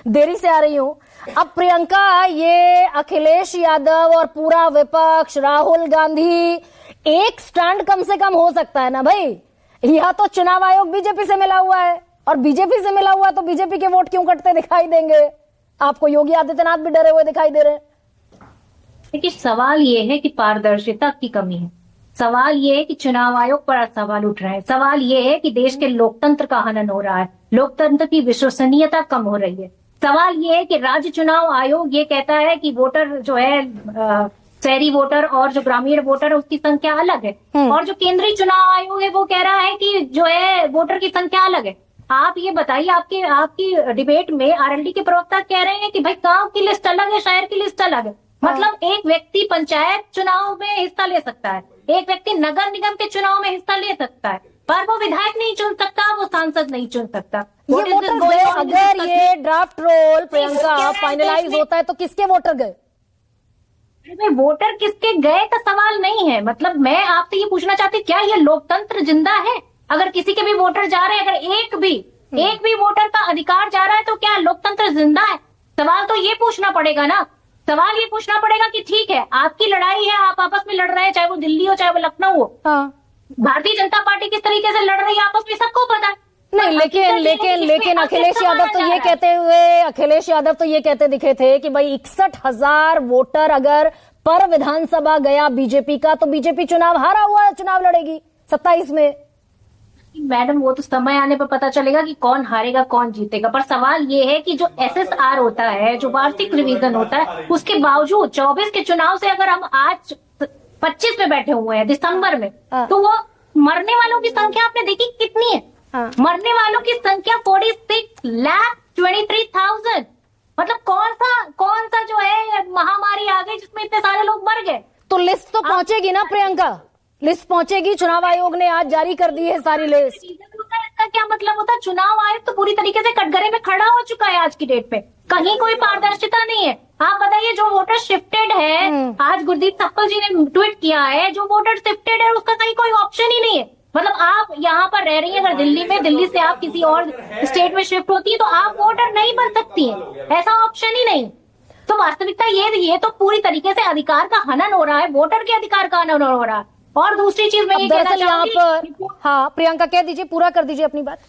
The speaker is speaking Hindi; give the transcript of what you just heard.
देरी से आ रही हूं। अब प्रियंका, ये अखिलेश यादव और पूरा विपक्ष, राहुल गांधी, एक स्टैंड कम से कम हो सकता है ना भाई। यह तो चुनाव आयोग बीजेपी से मिला हुआ है, और बीजेपी से मिला हुआ है तो बीजेपी के वोट क्यों कटते दिखाई देंगे आपको? योगी आदित्यनाथ भी डरे हुए दिखाई दे रहे हैं। देखिए, सवाल ये है कि पारदर्शिता की कमी है। सवाल ये है कि चुनाव आयोग पर सवाल उठ रहे हैं। सवाल ये है कि देश के लोकतंत्र का हनन हो रहा है, लोकतंत्र की विश्वसनीयता कम हो रही है। सवाल ये है कि राज्य चुनाव आयोग ये कहता है कि वोटर जो है, शहरी वोटर और जो ग्रामीण वोटर है उसकी संख्या अलग है, और जो केंद्रीय चुनाव आयोग है वो कह रहा है कि जो है वोटर की संख्या अलग है। आप ये बताइए, आपकी डिबेट में आरएलडी के प्रवक्ता कह रहे हैं कि भाई गांव की लिस्ट अलग है, शहर की लिस्ट अलग है। मतलब एक व्यक्ति पंचायत चुनाव में हिस्सा ले सकता है, एक व्यक्ति नगर निगम के चुनाव में हिस्सा ले सकता है, पर वो विधायक नहीं चुन सकता, वो सांसद नहीं चुन सकता। ये वोटर गए, अगर ये ड्राफ्ट रोल प्रियंका फाइनलाइज होता है तो किसके वोटर गए? वोटर किसके गए का सवाल नहीं है। मतलब मैं आपसे ये पूछना चाहती हूँ, क्या ये लोकतंत्र जिंदा है? अगर किसी के भी वोटर जा रहे हैं, अगर एक भी वोटर का अधिकार जा रहा है, तो क्या लोकतंत्र जिंदा है? सवाल तो ये पूछना पड़ेगा ना। सवाल ये पूछना पड़ेगा कि ठीक है, आपकी लड़ाई है, आप आपस में लड़ रहे हैं, चाहे वो दिल्ली हो चाहे वो लखनऊ हो। भारतीय जनता पार्टी किस तरीके से लड़ रही है आपस में सबको पता है। नहीं, लेकिन अखिलेश यादव तो ये कहते दिखे थे कि भाई 61,000 वोटर अगर पर विधानसभा गया बीजेपी का, तो बीजेपी चुनाव हारा हुआ है, चुनाव लड़ेगी 27 में। मैडम, वो तो समय आने पर पता चलेगा कि कौन हारेगा कौन जीतेगा। पर सवाल ये है कि जो एसएसआर होता है, जो वार्षिक रिवीजन होता है, उसके बावजूद 24 के चुनाव से अगर हम आज 25 में बैठे हुए हैं दिसंबर में, तो वो मरने वालों की संख्या आपने देखी कितनी है? मरने वालों की संख्या 46,23,000। मतलब कौन सा जो है महामारी आ गई जिसमें इतने सारे लोग मर गए? तो लिस्ट तो पहुंचेगी ना प्रियंका, लिस्ट पहुंचेगी। चुनाव आयोग ने आज जारी कर दी है सारी लिस्ट। इसका क्या मतलब होता है? चुनाव आयोग तो पूरी तरीके से कटघरे में खड़ा हो चुका है आज की डेट पे। कहीं कोई पारदर्शिता नहीं है। आप बताइए, जो वोटर शिफ्टेड है, आज गुरदीप सप्पल जी ने ट्वीट किया है, जो वोटर शिफ्टेड है उसका कहीं कोई ऑप्शन ही नहीं है। मतलब आप यहाँ पर रह रही है, अगर दिल्ली में, दिल्ली से आप किसी और स्टेट में शिफ्ट होती है तो आप वोटर नहीं बन सकती है, ऐसा ऑप्शन ही नहीं। तो वास्तविकता ये तो पूरी तरीके से अधिकार का हनन हो रहा है, वोटर के अधिकार का हनन हो रहा है। और दूसरी चीज मैं ये कहना चाहूंगी, हाँ प्रियंका, कह दीजिए, पूरा कर दीजिए अपनी बात।